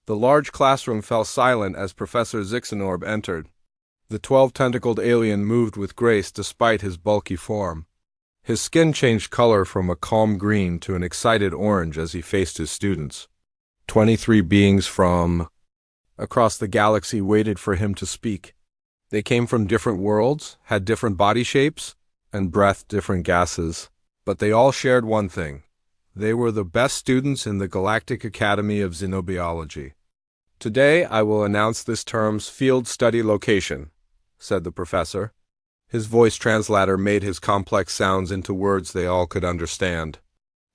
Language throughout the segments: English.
The large classroom fell silent as Professor Zixenorb entered. The 12-tentacled alien moved with grace despite his bulky form. His skin changed color from a calm green to an excited orange as he faced his students. 23 beings from across the galaxy waited for him to speak. They came from different worlds, had different body shapes, and breathed different gases. But they all shared one thing. They were the best students in the Galactic Academy of Xenobiology. "Today I will announce this term's field study location," said the professor. His voice translator made his complex sounds into words they all could understand.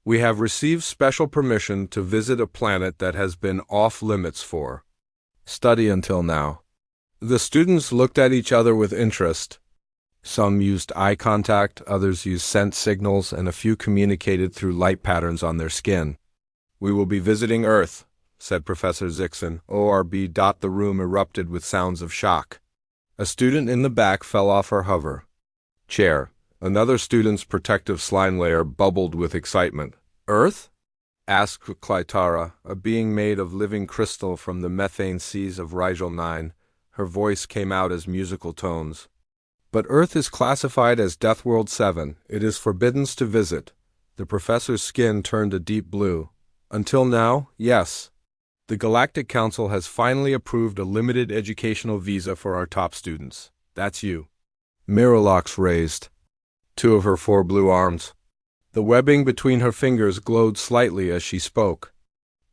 "We have received special permission to visit a planet that has been off-limits for study until now." The students looked at each other with interest. Some used eye contact, others used scent signals, and a few communicated through light patterns on their skin. "We will be visiting Earth," said Professor Zixon. ORB. The room erupted with sounds of shock. A student in the back fell off her hover chair. Another student's protective slime layer bubbled with excitement. "Earth?" asked Clytara, a being made of living crystal from the methane seas of Rigel 9. Her voice came out as musical tones. "But Earth is classified as Deathworld 7. It is forbidden to visit." The professor's skin turned a deep blue. "Until now, yes. The Galactic Council has finally approved a limited educational visa for our top students. That's you." Miralax raised 2 of her 4 blue arms. The webbing between her fingers glowed slightly as she spoke.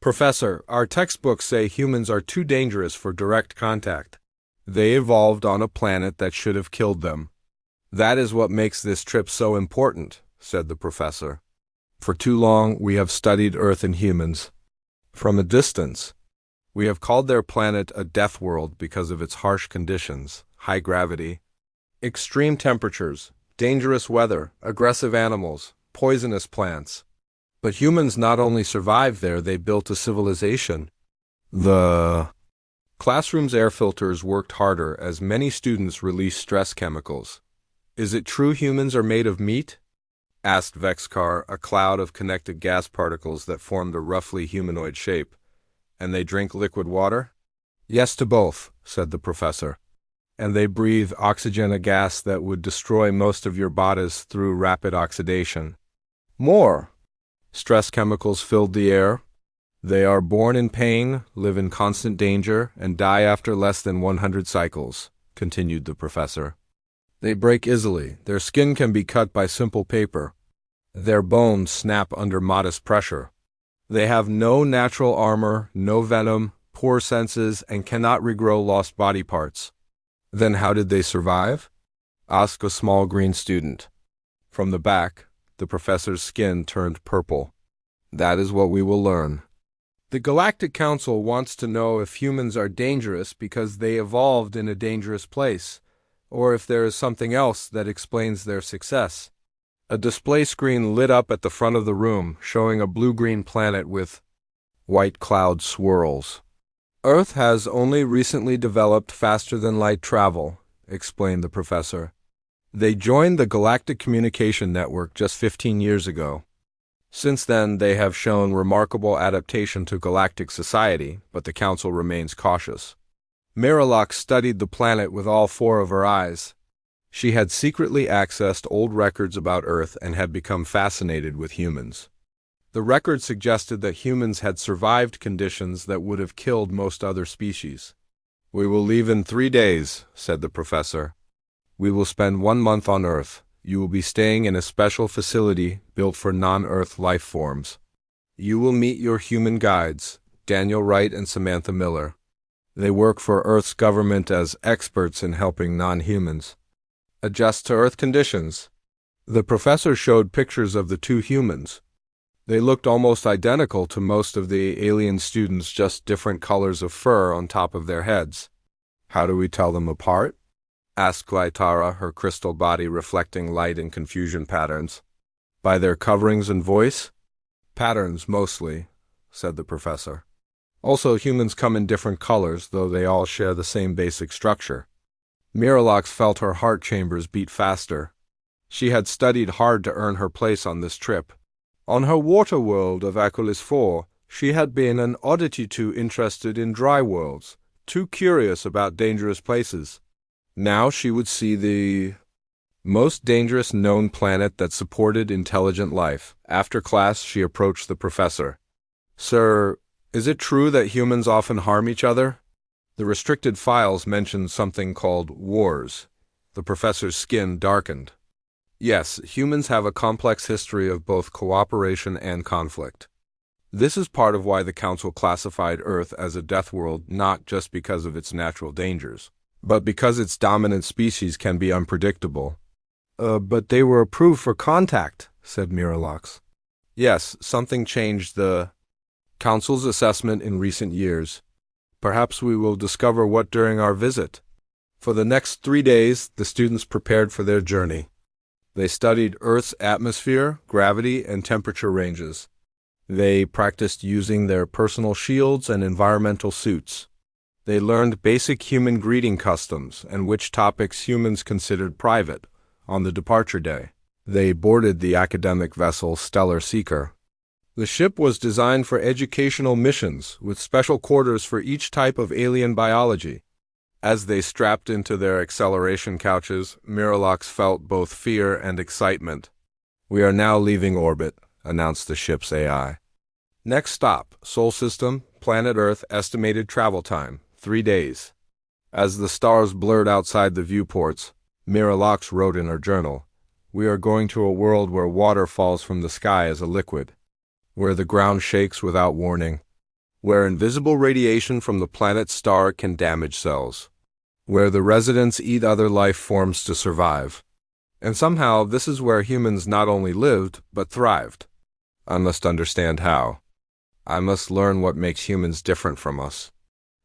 "Professor, our textbooks say humans are too dangerous for direct contact. They evolved on a planet that should have killed them. That is what makes this trip so important," said the professor. "For too long we have studied Earth and humans from a distance. We have called their planet a death world because of its harsh conditions, high gravity, extreme temperatures, dangerous weather, aggressive animals, poisonous plants. But humans not only survived there, they built a civilization." The classroom's air filters worked harder as many students released stress chemicals. "Is it true humans are made of meat?" asked Vexcar, a cloud of connected gas particles that formed a roughly humanoid shape. "And they drink liquid water?" "Yes to both," said the professor. "And they breathe oxygen, a gas that would destroy most of your bodies through rapid oxidation." "More stress chemicals filled the air. "They are born in pain, live in constant danger, and die after less than 100 cycles," continued the professor. "They break easily. Their skin can be cut by simple paper. Their bones snap under modest pressure. They have no natural armor, no venom, poor senses, and cannot regrow lost body parts." "Then how did they survive?" asked a small green student. From the back, the professor's skin turned purple. "That is what we will learn. The Galactic Council wants to know if humans are dangerous because they evolved in a dangerous place, or if there is something else that explains their success." A display screen lit up at the front of the room, showing a blue-green planet with white cloud swirls. "Earth has only recently developed faster-than-light travel," explained the professor. "They joined the Galactic Communication Network just 15 years ago. Since then, they have shown remarkable adaptation to galactic society, but the Council remains cautious." Miralax studied the planet with all 4 of her eyes. She had secretly accessed old records about Earth and had become fascinated with humans. The records suggested that humans had survived conditions that would have killed most other species. "We will leave in 3 days," said the professor. "We will spend 1 month on Earth. You will be staying in a special facility built for non-Earth life forms. You will meet your human guides, Daniel Wright and Samantha Miller. They work for Earth's government as experts in helping non-humans adjust to Earth conditions." The professor showed pictures of the 2 humans. They looked almost identical to most of the alien students, just different colors of fur on top of their heads. "How do we tell them apart?" asked Clytara, her crystal body reflecting light and confusion patterns. "By their coverings and voice?" "Patterns, mostly," said the professor. "Also, humans come in different colors, though they all share the same basic structure." Miralax felt her heart chambers beat faster. She had studied hard to earn her place on this trip. On her water world of Aculis 4, She had been an oddity too interested in dry worlds, too curious about dangerous places. Now she would see the most dangerous known planet that supported intelligent life. After class, she approached the professor. "Sir, is it true that humans often harm each other?" The restricted files mentioned something called wars. The professor's skin darkened. Yes, humans have a complex history of both cooperation and conflict. This is part of why the Council classified Earth as a death world, not just because of its natural dangers, but because its dominant species can be unpredictable. But they were approved for contact," said Miralax. Yes, something changed the Council's assessment in recent years. Perhaps we will discover what during our visit. For the next 3 days, the students prepared for their journey. They studied Earth's atmosphere, gravity, and temperature ranges. They practiced using their personal shields and environmental suits. They learned basic human greeting customs and which topics humans considered private. On the departure day, they boarded the academic vessel Stellar Seeker. The ship was designed for educational missions, with special quarters for each type of alien biology. As they strapped into their acceleration couches, Miralax felt both fear and excitement. "We are now leaving orbit," announced the ship's AI. "Next stop, Sol System, planet Earth, estimated travel time, 3 days." As the stars blurred outside the viewports, Miralax wrote in her journal, "We are going to a world where water falls from the sky as a liquid, where the ground shakes without warning, where invisible radiation from the planet's star can damage cells, where the residents eat other life forms to survive. And somehow this is where humans not only lived, but thrived. I must understand how. I must learn what makes humans different from us."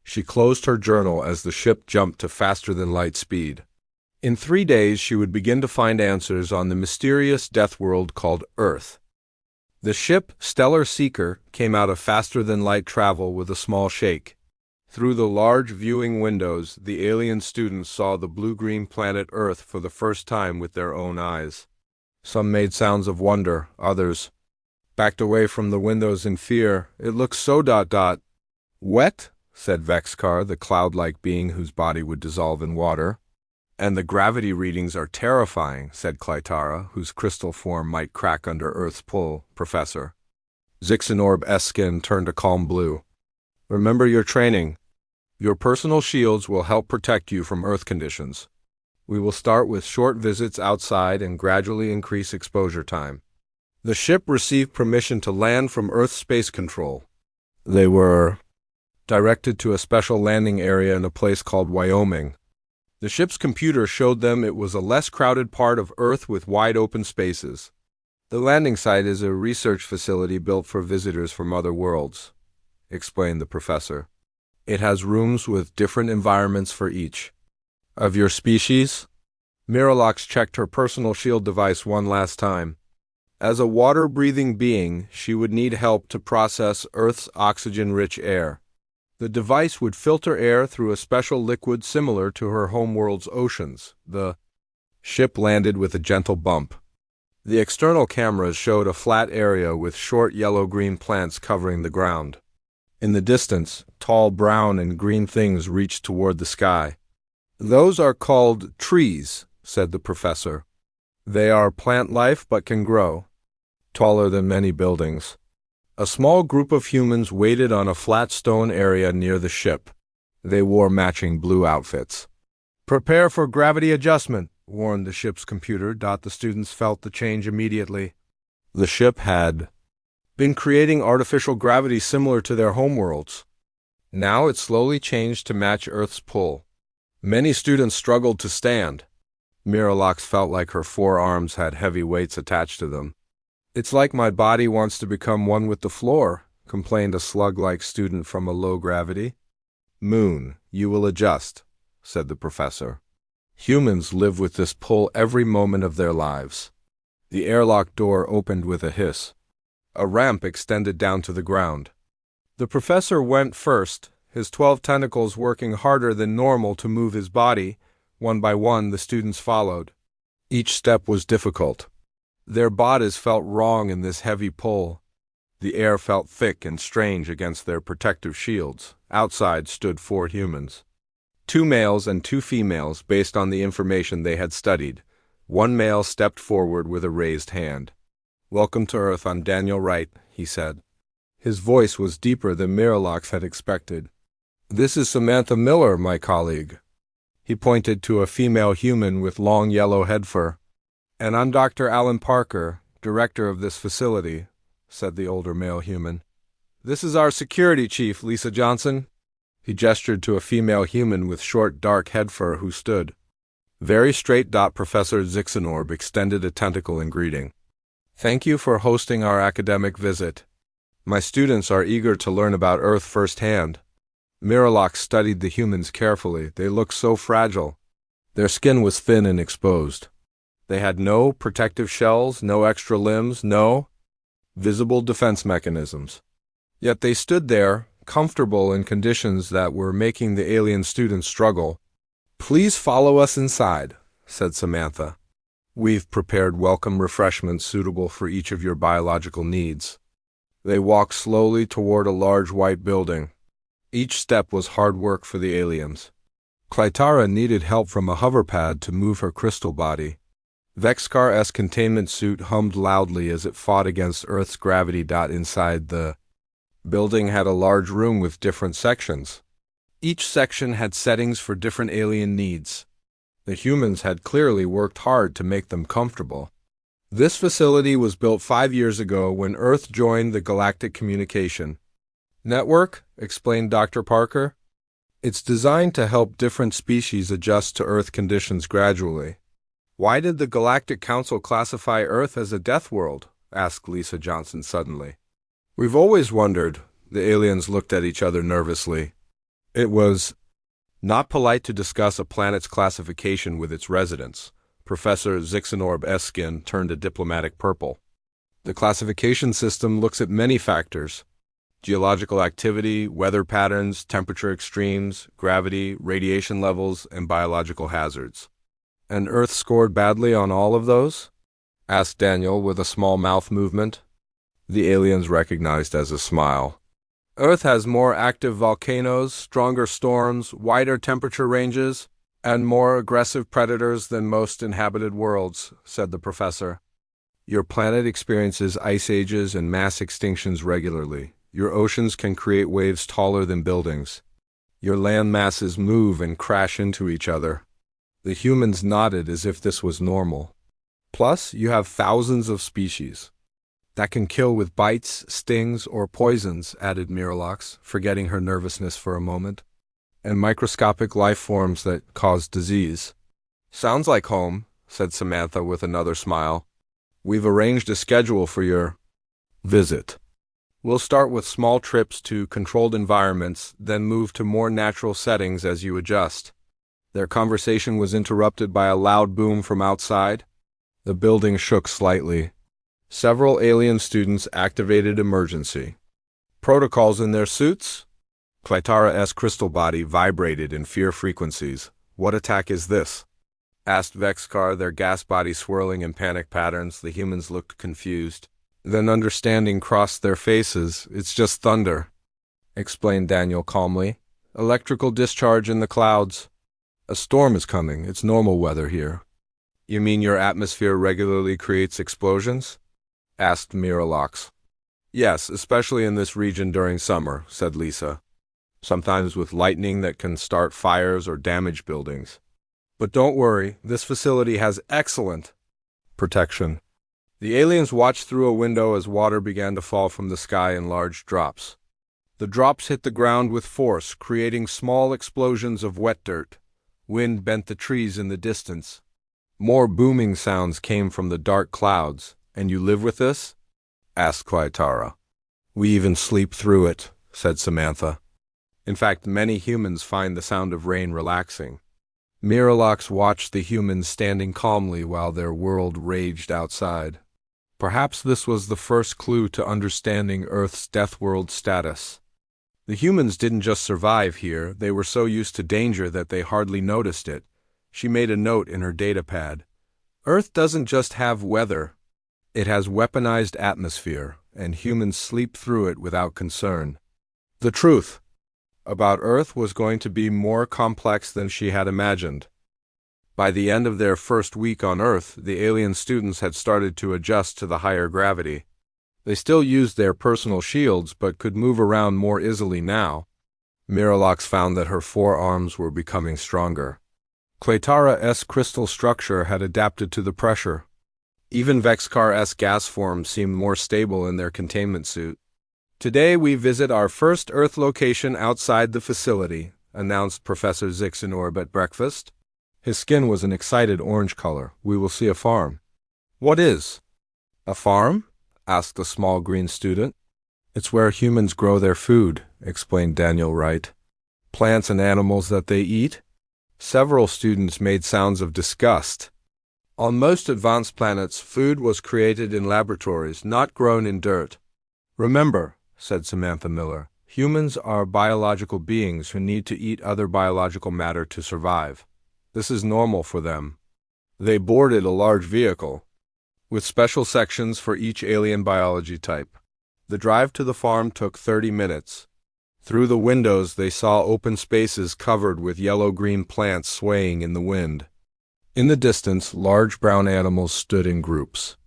She closed her journal as the ship jumped to faster-than-light speed. In 3 days, she would begin to find answers on the mysterious death world called Earth. The ship, Stellar Seeker, came out of faster-than-light travel with a small shake. Through the large viewing windows, the alien students saw the blue-green planet Earth for the first time with their own eyes. Some made sounds of wonder, others backed away from the windows in fear. "It looks so ... wet," said Vexcar, the cloud-like being whose body would dissolve in water. "And the gravity readings are terrifying," said Clytara, whose crystal form might crack under Earth's pull. "Professor." Zixanorb's skin turned a calm blue. "Remember your training. Your personal shields will help protect you from Earth conditions. We will start with short visits outside and gradually increase exposure time." The ship received permission to land from Earth Space Control. They were directed to a special landing area in a place called Wyoming. The ship's computer showed them it was a less crowded part of Earth with wide open spaces. "The landing site is a research facility built for visitors from other worlds," explained the professor. "It has rooms with different environments for each." "Of your species?" Miralax checked her personal shield device one last time. As a water-breathing being, she would need help to process Earth's oxygen-rich air. The device would filter air through a special liquid similar to her homeworld's oceans. The ship landed with a gentle bump. The external cameras showed a flat area with short yellow-green plants covering the ground. In the distance, tall brown and green things reached toward the sky. "Those are called trees," said the professor. "They are plant life but can grow, taller than many buildings." A small group of humans waited on a flat stone area near the ship. They wore matching blue outfits. "Prepare for gravity adjustment," warned the ship's computer. The students felt the change immediately. The ship had been creating artificial gravity similar to their homeworlds. Now it slowly changed to match Earth's pull. Many students struggled to stand. Miralax felt like her forearms had heavy weights attached to them. "It's like my body wants to become one with the floor," complained a slug-like student from a low gravity. "Moon, you will adjust," said the professor. "Humans live with this pull every moment of their lives." The airlock door opened with a hiss. A ramp extended down to the ground. The professor went first, his 12 tentacles working harder than normal to move his body. One by one, the students followed. Each step was difficult. Their bodies felt wrong in this heavy pull. The air felt thick and strange against their protective shields. Outside stood 4 humans. 2 males and 2 females based on the information they had studied. One male stepped forward with a raised hand. "Welcome to Earth, I'm Daniel Wright," he said. His voice was deeper than Miralax had expected. "This is Samantha Miller, my colleague." He pointed to a female human with long yellow head fur. "And I'm Dr. Alan Parker, director of this facility," said the older male human. "This is our security chief, Lisa Johnson." He gestured to a female human with short, dark head fur who stood. Very straight. Professor Zixenorb extended a tentacle in greeting. "Thank you for hosting our academic visit. My students are eager to learn about Earth firsthand." Miralax studied the humans carefully. They looked so fragile. Their skin was thin and exposed. They had no protective shells, no extra limbs, no visible defense mechanisms. Yet they stood there, comfortable in conditions that were making the alien students struggle. "Please follow us inside," said Samantha. "We've prepared welcome refreshments suitable for each of your biological needs." They walked slowly toward a large white building. Each step was hard work for the aliens. Clytara needed help from a hoverpad to move her crystal body. Vexcar's containment suit hummed loudly as it fought against Earth's gravity. Inside the building had a large room with different sections. Each section had settings for different alien needs. The humans had clearly worked hard to make them comfortable. This facility was built 5 years ago when Earth joined the Galactic Communication Network, explained Dr. Parker. "It's designed to help different species adjust to Earth conditions gradually." "Why did the Galactic Council classify Earth as a death world?" asked Lisa Johnson suddenly. "We've always wondered." The aliens looked at each other nervously. It was not polite to discuss a planet's classification with its residents. Professor Zixenorb's skin turned a diplomatic purple. "The classification system looks at many factors: geological activity, weather patterns, temperature extremes, gravity, radiation levels, and biological hazards." "And Earth scored badly on all of those?" asked Daniel with a small mouth movement. The aliens recognized as a smile. "Earth has more active volcanoes, stronger storms, wider temperature ranges, and more aggressive predators than most inhabited worlds," said the professor. "Your planet experiences ice ages and mass extinctions regularly. Your oceans can create waves taller than buildings. Your land masses move and crash into each other." The humans nodded as if this was normal. "Plus, you have thousands of species that can kill with bites, stings, or poisons," added Miralax, forgetting her nervousness for a moment. "And microscopic life forms that cause disease." "Sounds like home," said Samantha with another smile. "We've arranged a schedule for your visit. We'll start with small trips to controlled environments, then move to more natural settings as you adjust." Their conversation was interrupted by a loud boom from outside. The building shook slightly. Several alien students activated emergency protocols in their suits. Clytara's crystal body vibrated in fear frequencies. "What attack is this?" asked Vexcar, their gas body swirling in panic patterns. The humans looked confused. Then understanding crossed their faces. "It's just thunder," explained Daniel calmly. "Electrical discharge in the clouds. A storm is coming. It's normal weather here." "You mean your atmosphere regularly creates explosions?" asked Miralax. "Yes, especially in this region during summer," said Lisa. "Sometimes with lightning that can start fires or damage buildings. But don't worry, this facility has excellent protection." The aliens watched through a window as water began to fall from the sky in large drops. The drops hit the ground with force, creating small explosions of wet dirt. Wind bent the trees in the distance. More booming sounds came from the dark clouds. "And you live with this?" asked Clytara. "We even sleep through it," said Samantha. In fact, many humans find the sound of rain relaxing. Miralax watched the humans standing calmly while their world raged outside. Perhaps this was the first clue to understanding Earth's death world status. The humans didn't just survive here, they were so used to danger that they hardly noticed it. She made a note in her datapad. "Earth doesn't just have weather. It has weaponized atmosphere, and humans sleep through it without concern. The truth about Earth was going to be more complex than she had imagined. By the end of their first week on Earth, the alien students had started to adjust to the higher gravity. They still used their personal shields, but could move around more easily now. Miralax found that her forearms were becoming stronger. Claytara's crystal structure had adapted to the pressure. Even Vexcar's gas form seemed more stable in their containment suit. "Today we visit our first Earth location outside the facility," announced Professor Zixenorb at breakfast. His skin was an excited orange color. "We will see a farm." "What is a farm?" asked a small green student. "It's where humans grow their food," explained Daniel Wright. "Plants and animals that they eat." Several students made sounds of disgust. On most advanced planets, food was created in laboratories, not grown in dirt. "Remember," said Samantha Miller, "humans are biological beings who need to eat other biological matter to survive. This is normal for them." They boarded a large vehicle, with special sections for each alien biology type. The drive to the farm took 30 minutes. Through the windows they saw open spaces covered with yellow-green plants swaying in the wind. In the distance, large brown animals stood in groups.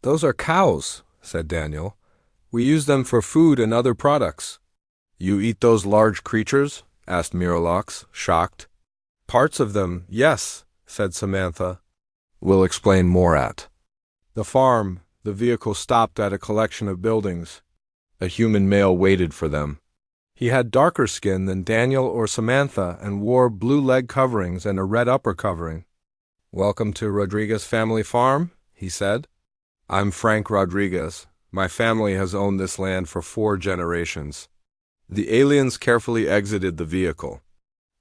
"Those are cows," said Daniel. "We use them for food and other products." "You eat those large creatures?" asked Miralax, shocked. "Parts of them, yes," said Samantha. "We'll explain more at the farm." The vehicle stopped at a collection of buildings. A human male waited for them. He had darker skin than Daniel or Samantha and wore blue leg coverings and a red upper covering. "Welcome to Rodriguez Family Farm," he said. "I'm Frank Rodriguez. My family has owned this land for 4 generations." The aliens carefully exited the vehicle.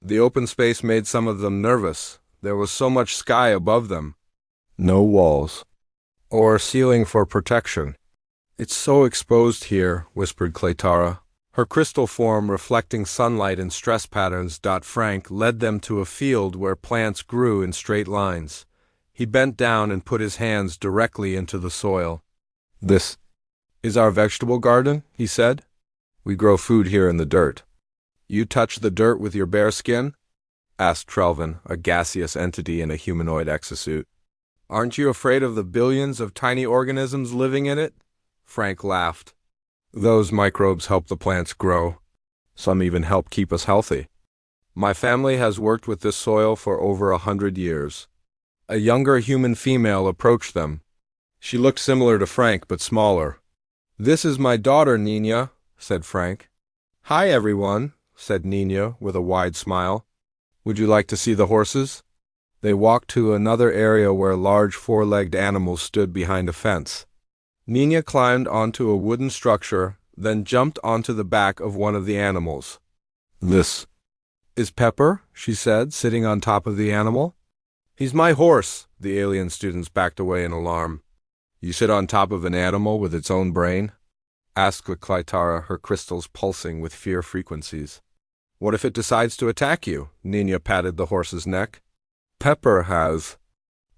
The open space made some of them nervous. There was so much sky above them. No walls or ceiling for protection. "It's so exposed here," whispered Claytara, her crystal form reflecting sunlight in stress patterns. Frank led them to a field where plants grew in straight lines. He bent down and put his hands directly into the soil. "This is our vegetable garden," he said. "We grow food here in the dirt." "You touch the dirt with your bare skin?" asked Trelvin, a gaseous entity in a humanoid exosuit. "Aren't you afraid of the billions of tiny organisms living in it?" Frank laughed. "Those microbes help the plants grow. Some even help keep us healthy. My family has worked with this soil for over 100 years. A younger human female approached them. She looked similar to Frank, but smaller. "This is my daughter, Nina," said Frank. "Hi, everyone," said Nina with a wide smile. "Would you like to see the horses?" They walked to another area where large 4-legged animals stood behind a fence. Nina climbed onto a wooden structure, then jumped onto the back of one of the animals. "This is Pepper," she said, sitting on top of the animal. "He's my horse." The alien students backed away in alarm. "You sit on top of an animal with its own brain?" asked Claytara, her crystals pulsing with fear frequencies. "What if it decides to attack you?" Nina patted the horse's neck. "Pepper has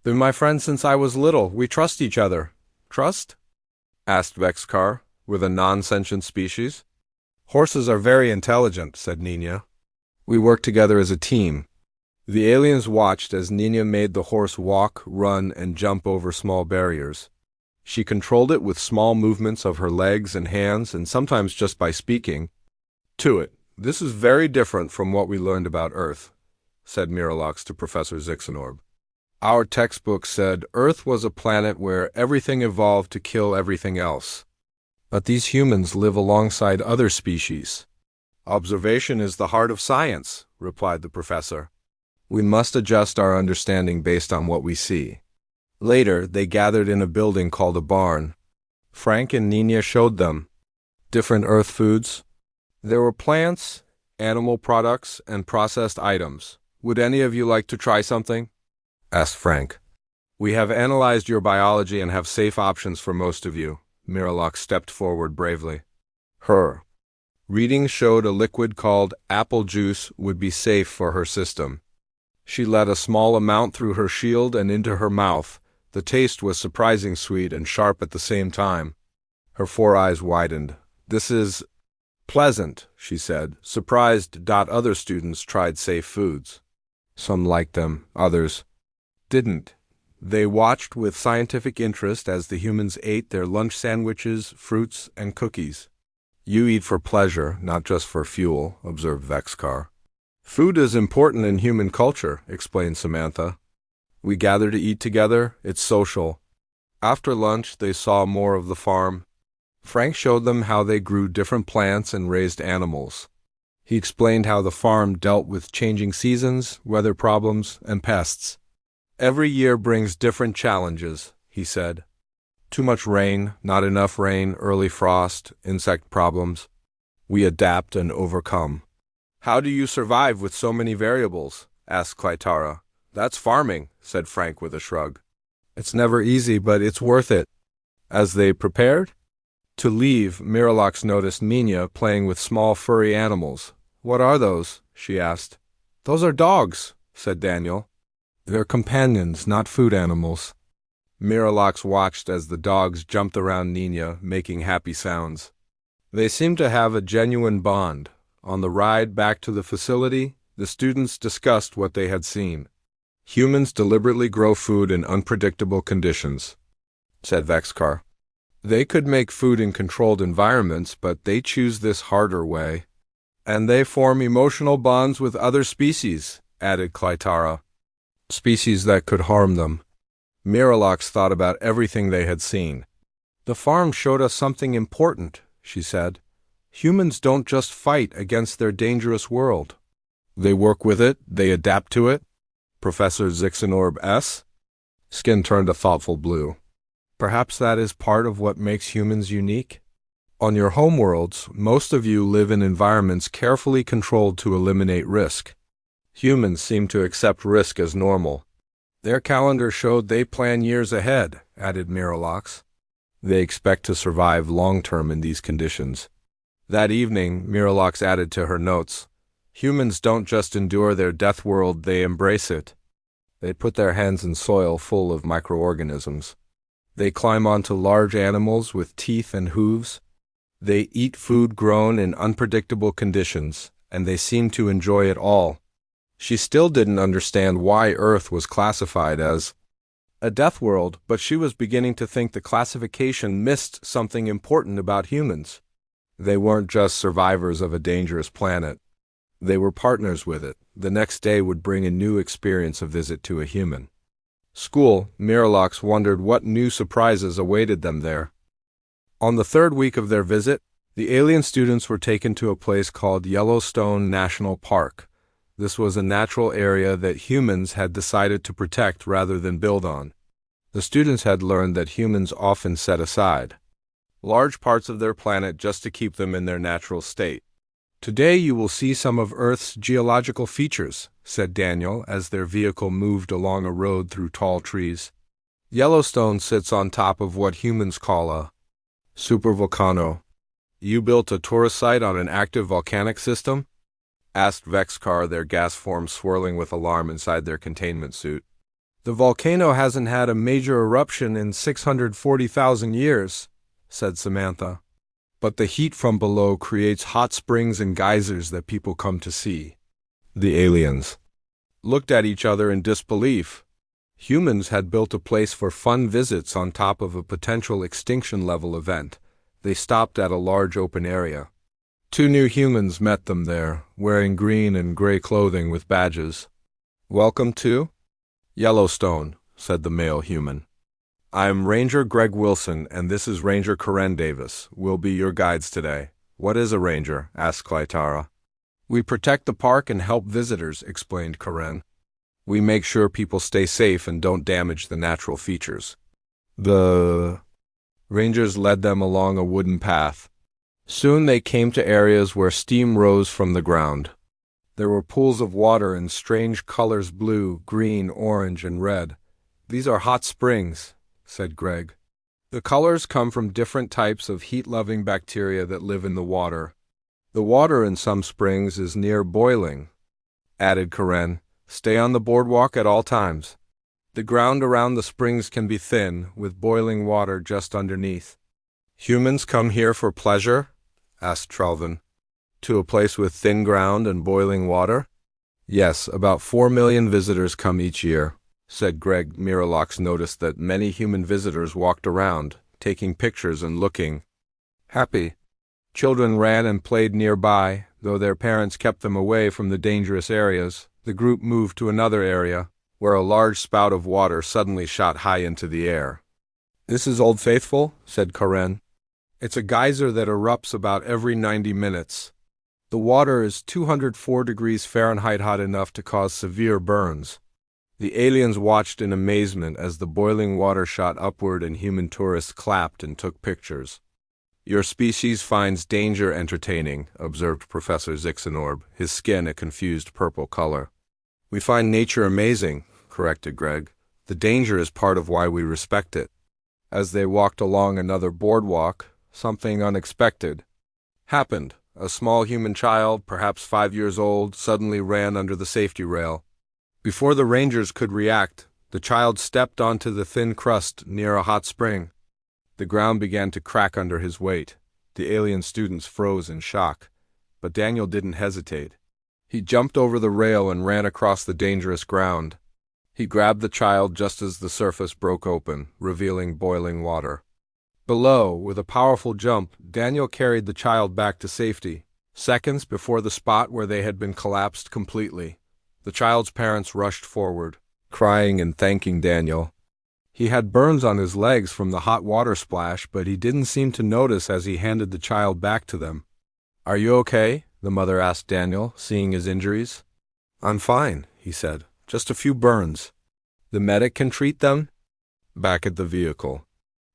been my friend since I was little. We trust each other." "Trust?" asked Vexcar. "With a non-sentient species?" "Horses are very intelligent," said Nina. "We work together as a team." The aliens watched as Nina made the horse walk, run, and jump over small barriers. She controlled it with small movements of her legs and hands, and sometimes just by speaking to it. "This is very different from what we learned about Earth," said Miralax to Professor Zixenorb. "Our textbook said Earth was a planet where everything evolved to kill everything else. But these humans live alongside other species." "Observation is the heart of science," replied the professor. "We must adjust our understanding based on what we see." Later, they gathered in a building called a barn. Frank and Nina showed them different Earth foods. There were plants, animal products, and processed items. "Would any of you like to try something?" asked Frank. "We have analyzed your biology and have safe options for most of you." Miralax stepped forward bravely. Her readings showed a liquid called apple juice would be safe for her system. She let a small amount through her shield and into her mouth. The taste was surprising sweet and sharp at the same time. Her 4 eyes widened. "This is pleasant," she said, surprised. Other students tried safe foods. Some liked them, others didn't. They watched with scientific interest as the humans ate their lunch sandwiches, fruits, and cookies. "You eat for pleasure, not just for fuel," observed Vexcar. "Food is important in human culture," explained Samantha. "We gather to eat together, it's social." After lunch, they saw more of the farm. Frank showed them how they grew different plants and raised animals. He explained how the farm dealt with changing seasons, weather problems, and pests. "Every year brings different challenges," he said. "Too much rain, not enough rain, early frost, insect problems. We adapt and overcome." "How do you survive with so many variables?" asked Clytara. "That's farming," said Frank with a shrug. "It's never easy, but it's worth it." As they prepared to leave, Miralax noticed Mina playing with small furry animals. "What are those?" she asked. "Those are dogs," said Daniel. "They're companions, not food animals." Miralax watched as the dogs jumped around Nina, making happy sounds. They seemed to have a genuine bond. On the ride back to the facility, the students discussed what they had seen. "Humans deliberately grow food in unpredictable conditions," said Vexcar. "They could make food in controlled environments, but they choose this harder way. And they form emotional bonds with other species," added Clytara. "Species that could harm them." Miralax thought about everything they had seen. "The farm showed us something important," she said. "Humans don't just fight against their dangerous world. They work with it, they adapt to it." Professor Zixenorb's skin turned a thoughtful blue. "Perhaps that is part of what makes humans unique. On your homeworlds, most of you live in environments carefully controlled to eliminate risk. Humans seem to accept risk as normal." "Their calendar showed they plan years ahead," added Miralax. "They expect to survive long-term in these conditions." That evening, Miralax added to her notes, "Humans don't just endure their death world, they embrace it. They put their hands in soil full of microorganisms. They climb onto large animals with teeth and hooves. They eat food grown in unpredictable conditions, and they seem to enjoy it all." She still didn't understand why Earth was classified as a death world, but she was beginning to think the classification missed something important about humans. They weren't just survivors of a dangerous planet. They were partners with it. The next day would bring a new experience, a visit to a human. School, Miralax wondered what new surprises awaited them there. On the third week of their visit, the alien students were taken to a place called Yellowstone National Park. This was a natural area that humans had decided to protect rather than build on. The students had learned that humans often set aside large parts of their planet just to keep them in their natural state. "Today you will see some of Earth's geological features," said Daniel as their vehicle moved along a road through tall trees. "Yellowstone sits on top of what humans call a supervolcano." "You built a tourist site on an active volcanic system?" asked Vexcar, their gas form swirling with alarm inside their containment suit. "The volcano hasn't had a major eruption in 640,000 years, said Samantha. "But the heat from below creates hot springs and geysers that people come to see." The aliens looked at each other in disbelief. Humans had built a place for fun visits on top of a potential extinction-level event. They stopped at a large open area. 2 new humans met them there, wearing green and gray clothing with badges. "Welcome to Yellowstone," said the male human. "I'm Ranger Greg Wilson, and this is Ranger Karen Davis. We'll be your guides today." "What is a ranger?" asked Clytara. "We protect the park and help visitors," explained Karen. "We make sure people stay safe and don't damage the natural features." The rangers led them along a wooden path. Soon they came to areas where steam rose from the ground. There were pools of water in strange colors: blue, green, orange, and red. "These are hot springs," said Greg. "The colors come from different types of heat-loving bacteria that live in the water. The water in some springs is near boiling," added Karen. "Stay on the boardwalk at all times. The ground around the springs can be thin, with boiling water just underneath." Humans come here for pleasure? Asked Trelvin. To a place with thin ground and boiling water? Yes, about 4 million visitors come each year, said Greg. Miralox noticed that many human visitors walked around, taking pictures and looking happy. Children ran and played nearby, though their parents kept them away from the dangerous areas. The group moved to another area, where a large spout of water suddenly shot high into the air. This is Old Faithful, said Karen. It's a geyser that erupts about every 90 minutes. The water is 204 degrees Fahrenheit hot enough to cause severe burns. The aliens watched in amazement as the boiling water shot upward and human tourists clapped and took pictures. Your species finds danger entertaining, observed Professor Zixenorb, his skin a confused purple color. We find nature amazing, corrected Greg. The danger is part of why we respect it. As they walked along another boardwalk, something unexpected happened. A small human child, perhaps 5 years old, suddenly ran under the safety rail. Before the rangers could react, the child stepped onto the thin crust near a hot spring. The ground began to crack under his weight. The alien students froze in shock, but Daniel didn't hesitate. He jumped over the rail and ran across the dangerous ground. He grabbed the child just as the surface broke open, revealing boiling water. Below, with a powerful jump, Daniel carried the child back to safety, seconds before the spot where they had been collapsed completely. The child's parents rushed forward, crying and thanking Daniel. He had burns on his legs from the hot water splash, but he didn't seem to notice as he handed the child back to them. Are you okay? The mother asked Daniel, seeing his injuries. I'm fine, he said. Just a few burns. The medic can treat them? Back at the vehicle.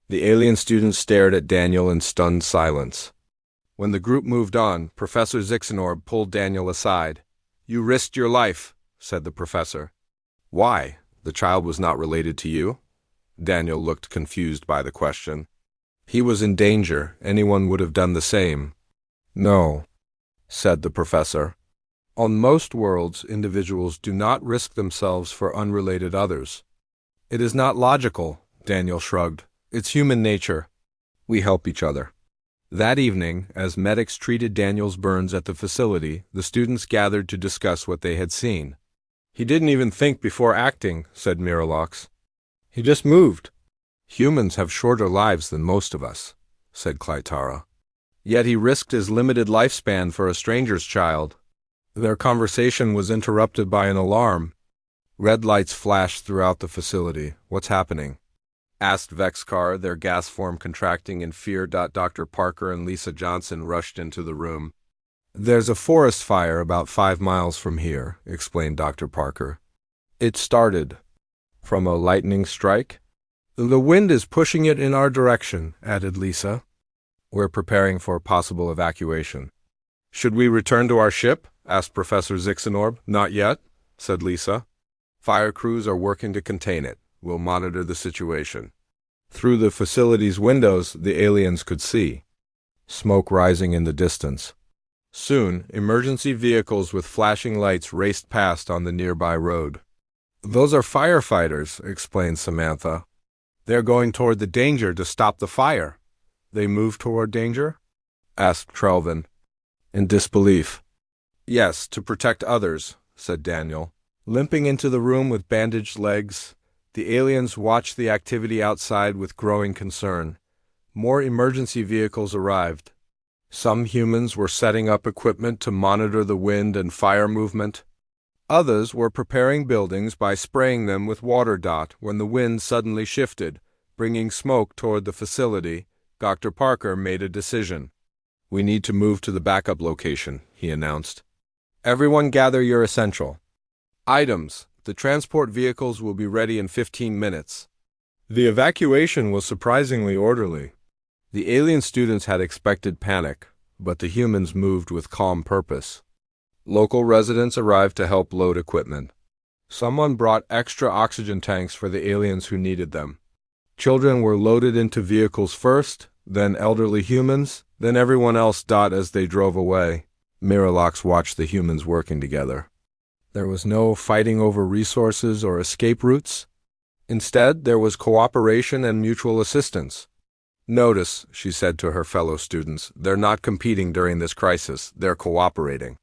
The alien students stared at Daniel in stunned silence. When the group moved on, Professor Zixenorb pulled Daniel aside. You risked your life, said the professor. Why? The child was not related to you? Daniel looked confused by the question. He was in danger. Anyone would have done the same. No, said the professor. On most worlds, individuals do not risk themselves for unrelated others. It is not logical, Daniel shrugged. It's human nature. We help each other. That evening, as medics treated Daniel's burns at the facility, the students gathered to discuss what they had seen. He didn't even think before acting, said Miralox. He just moved. Humans have shorter lives than most of us, said Clytara. Yet he risked his limited lifespan for a stranger's child. Their conversation was interrupted by an alarm. Red lights flashed throughout the facility. What's happening? Asked Vexcar, their gas form contracting in fear. Dr. Parker and Lisa Johnson rushed into the room. There's a forest fire about 5 miles from here, explained Dr. Parker. It started from a lightning strike? The wind is pushing it in our direction, added Lisa. We're preparing for possible evacuation. Should we return to our ship? Asked Professor Zixenorb. Not yet, said Lisa. Fire crews are working to contain it. We'll monitor the situation. Through the facility's windows, the aliens could see smoke rising in the distance. Soon, emergency vehicles with flashing lights raced past on the nearby road. Those are firefighters, explained Samantha. They're going toward the danger to stop the fire. They move toward danger? Asked Trelvin, in disbelief. Yes, to protect others, said Daniel. Limping into the room with bandaged legs, the aliens watched the activity outside with growing concern. More emergency vehicles arrived. Some humans were setting up equipment to monitor the wind and fire movement. Others were preparing buildings by spraying them with water. When the wind suddenly shifted, bringing smoke toward the facility, Dr. Parker made a decision. We need to move to the backup location, he announced. Everyone gather your essential items. The transport vehicles will be ready in 15 minutes. The evacuation was surprisingly orderly. The alien students had expected panic, but the humans moved with calm purpose. Local residents arrived to help load equipment. Someone brought extra oxygen tanks for the aliens who needed them. Children were loaded into vehicles first, then elderly humans, then everyone else. As they drove away, Miralox watched the humans working together. There was no fighting over resources or escape routes. Instead, there was cooperation and mutual assistance. Notice, she said to her fellow students, they're not competing during this crisis, they're cooperating.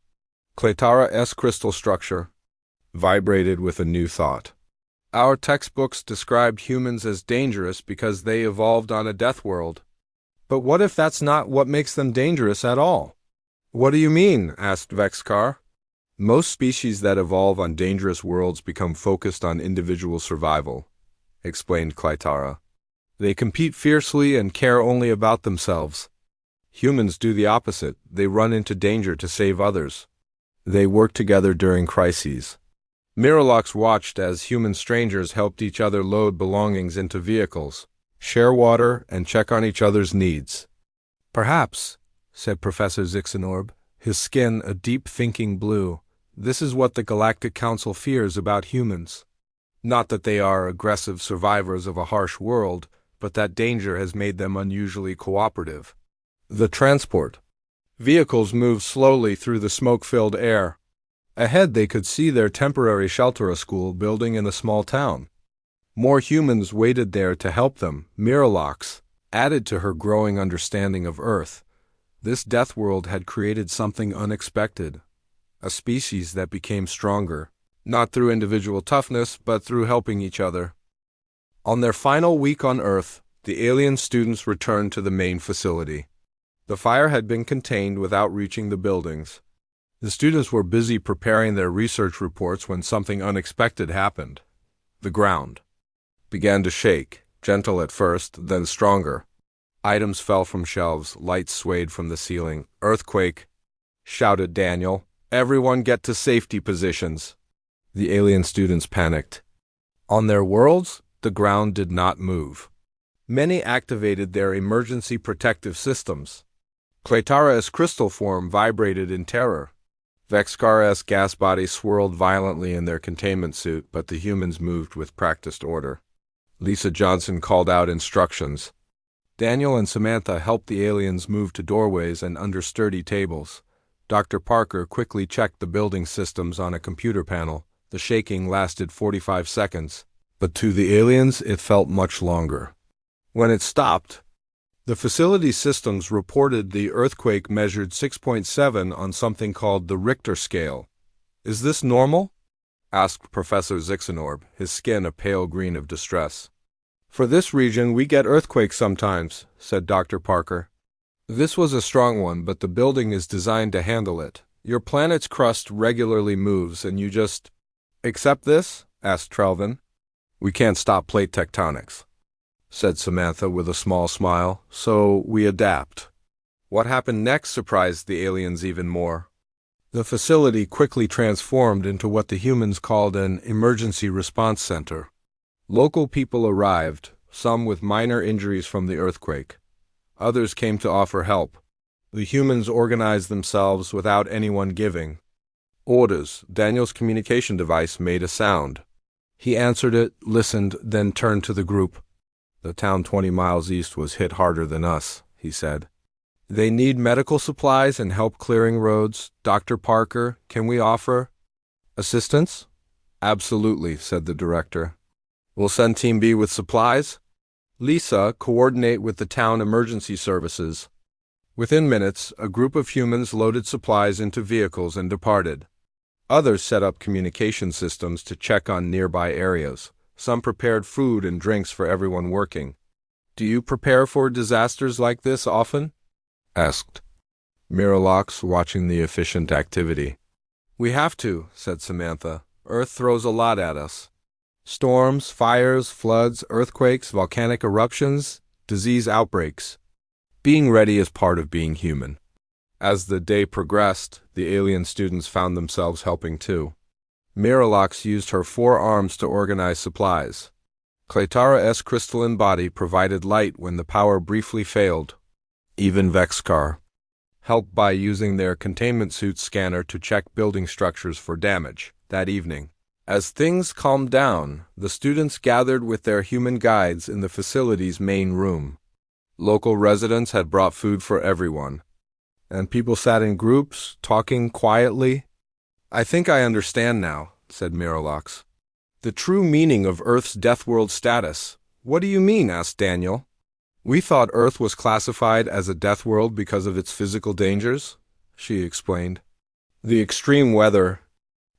Claytara's crystal structure vibrated with a new thought. Our textbooks described humans as dangerous because they evolved on a death world. But what if that's not what makes them dangerous at all? What do you mean? Asked Vexcar. Most species that evolve on dangerous worlds become focused on individual survival, explained Claytara. They compete fiercely and care only about themselves. Humans do the opposite. They run into danger to save others. They work together during crises. Miralax watched as human strangers helped each other load belongings into vehicles, share water, and check on each other's needs. Perhaps, said Professor Zixenorb, his skin a deep thinking blue, this is what the Galactic Council fears about humans. Not that they are aggressive survivors of a harsh world, but that danger has made them unusually cooperative. The transport. Vehicles moved slowly through the smoke-filled air. Ahead they could see their temporary shelter school building in a small town. More humans waited there to help them. Miralax added to her growing understanding of Earth. This death world had created something unexpected, a species that became stronger, not through individual toughness, but through helping each other. On their final week on Earth, the alien students returned to the main facility. The fire had been contained without reaching the buildings. The students were busy preparing their research reports when something unexpected happened. The ground began to shake, gentle at first, then stronger. Items fell from shelves, lights swayed from the ceiling. Earthquake, shouted Daniel. Everyone get to safety positions. The alien students panicked. On their worlds, the ground did not move. Many activated their emergency protective systems. Claytara's crystal form vibrated in terror. Vexcar's gas body swirled violently in their containment suit, but the humans moved with practiced order. Lisa Johnson called out instructions. Daniel and Samantha helped the aliens move to doorways and under sturdy tables. Dr. Parker quickly checked the building systems on a computer panel. The shaking lasted 45 seconds, but to the aliens it felt much longer. When it stopped, the facility systems reported the earthquake measured 6.7 on something called the Richter scale. Is this normal? Asked Professor Zixenorb, his skin a pale green of distress. For this region, we get earthquakes sometimes, said Dr. Parker. This was a strong one, but the building is designed to handle it. Your planet's crust regularly moves, and you just accept this? Asked Trelvin. We can't stop plate tectonics, said Samantha with a small smile, so we adapt. What happened next surprised the aliens even more. The facility quickly transformed into what the humans called an emergency response center. Local people arrived, some with minor injuries from the earthquake. Others came to offer help. The humans organized themselves without anyone giving orders. Daniel's communication device made a sound. He answered it, listened, then turned to the group. The town 20 miles east was hit harder than us, he said. They need medical supplies and help clearing roads. Dr. Parker, can we offer assistance? Absolutely, said the director. We'll send Team B with supplies. Lisa, coordinate with the town emergency services. Within minutes, a group of humans loaded supplies into vehicles and departed. Others set up communication systems to check on nearby areas. Some prepared food and drinks for everyone working. Do you prepare for disasters like this often? Asked Miralax, watching the efficient activity. We have to, said Samantha. Earth throws a lot at us. Storms, fires, floods, earthquakes, volcanic eruptions, disease outbreaks. Being ready is part of being human. As the day progressed, the alien students found themselves helping too. Miralax used her 4 arms to organize supplies. Claytara's crystalline body provided light when the power briefly failed. Even Vexcar helped by using their containment suit scanner to check building structures for damage. That evening, as things calmed down, the students gathered with their human guides in the facility's main room. Local residents had brought food for everyone, and people sat in groups, talking quietly. I think I understand now, said Miralax. The true meaning of Earth's Deathworld status. What do you mean? Asked Daniel. We thought Earth was classified as a death world because of its physical dangers, she explained. The extreme weather,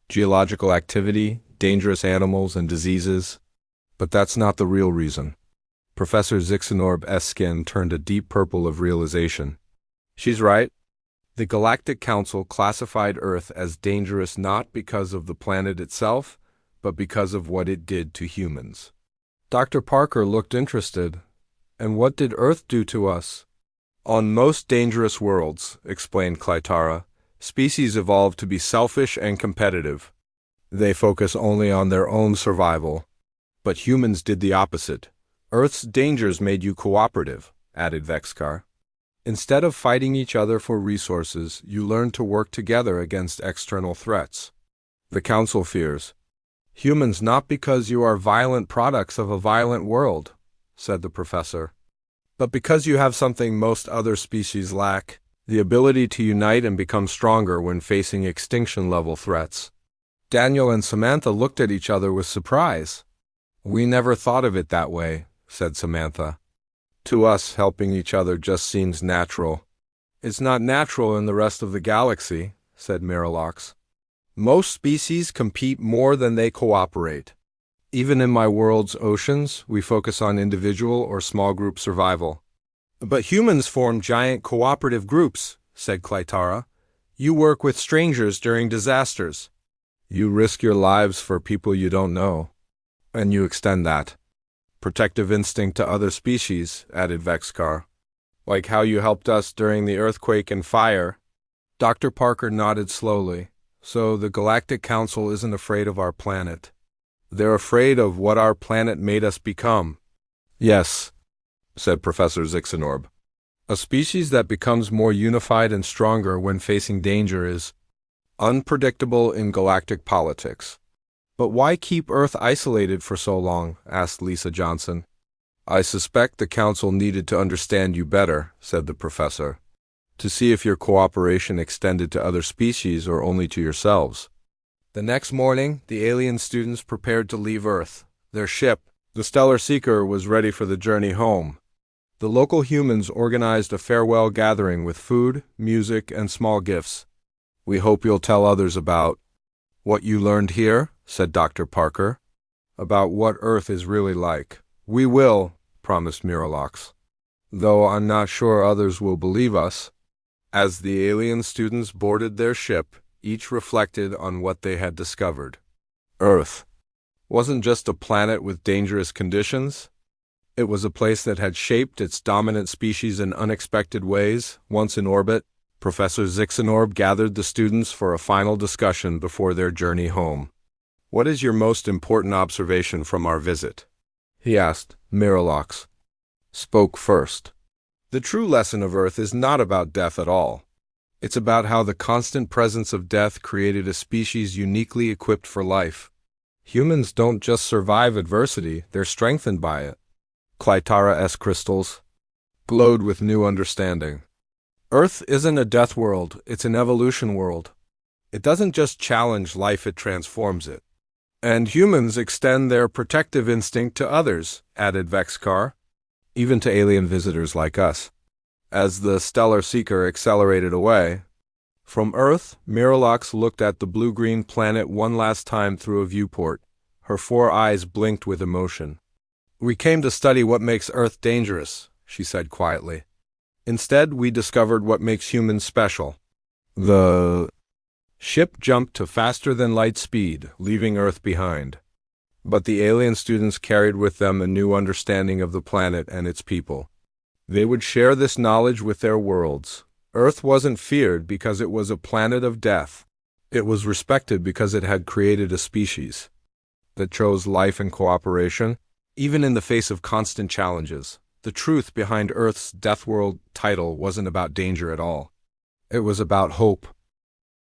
geological activity, dangerous animals, and diseases. But that's not the real reason. Professor Zixanorb's skin turned a deep purple of realization. She's right. The Galactic Council classified Earth as dangerous not because of the planet itself, but because of what it did to humans. Dr. Parker looked interested. And what did Earth do to us? On most dangerous worlds, explained Clytara, species evolved to be selfish and competitive. They focus only on their own survival. But humans did the opposite. Earth's dangers made you cooperative, added Vexcar. Instead of fighting each other for resources, you learned to work together against external threats. The Council fears humans not because you are violent products of a violent world, said the professor, but because you have something most other species lack, the ability to unite and become stronger when facing extinction-level threats. Daniel and Samantha looked at each other with surprise. We never thought of it that way, said Samantha. To us, helping each other just seems natural. It's not natural in the rest of the galaxy, said Miralox. Most species compete more than they cooperate. Even in my world's oceans, we focus on individual or small group survival. But humans form giant cooperative groups, said Clytara. You work with strangers during disasters. You risk your lives for people you don't know. And you extend that protective instinct to other species, added Vexcar. Like how you helped us during the earthquake and fire. Dr. Parker nodded slowly. So the Galactic Council isn't afraid of our planet. They're afraid of what our planet made us become. Yes, said Professor Zixanorb. A species that becomes more unified and stronger when facing danger is unpredictable in galactic politics. But why keep Earth isolated for so long? Asked Lisa Johnson. I suspect the Council needed to understand you better, said the professor, to see if your cooperation extended to other species or only to yourselves. The next morning, the alien students prepared to leave Earth. Their ship, the Stellar Seeker, was ready for the journey home. The local humans organized a farewell gathering with food, music, and small gifts. We hope you'll tell others about what you learned here, said Dr. Parker. About what Earth is really like. We will, promised Miralox. Though I'm not sure others will believe us. As the alien students boarded their ship, each reflected on what they had discovered. Earth wasn't just a planet with dangerous conditions. It was a place that had shaped its dominant species in unexpected ways. Once in orbit, Professor Zixanorb gathered the students for a final discussion before their journey home. What is your most important observation from our visit? He asked. Miralox spoke first. The true lesson of Earth is not about death at all. It's about how the constant presence of death created a species uniquely equipped for life. Humans don't just survive adversity, they're strengthened by it. Clytara's crystals glowed with new understanding. Earth isn't a death world, it's an evolution world. It doesn't just challenge life, it transforms it. And humans extend their protective instinct to others, added Vexcar, even to alien visitors like us. As the Stellar Seeker accelerated away from Earth, Miralox looked at the blue-green planet one last time through a viewport. Her 4 eyes blinked with emotion. We came to study what makes Earth dangerous, she said quietly. Instead, we discovered what makes humans special. The ship jumped to faster-than-light speed, leaving Earth behind. But the alien students carried with them a new understanding of the planet and its people. They would share this knowledge with their worlds. Earth wasn't feared because it was a planet of death. It was respected because it had created a species that chose life and cooperation, even in the face of constant challenges. The truth behind Earth's Deathworld title wasn't about danger at all. It was about hope.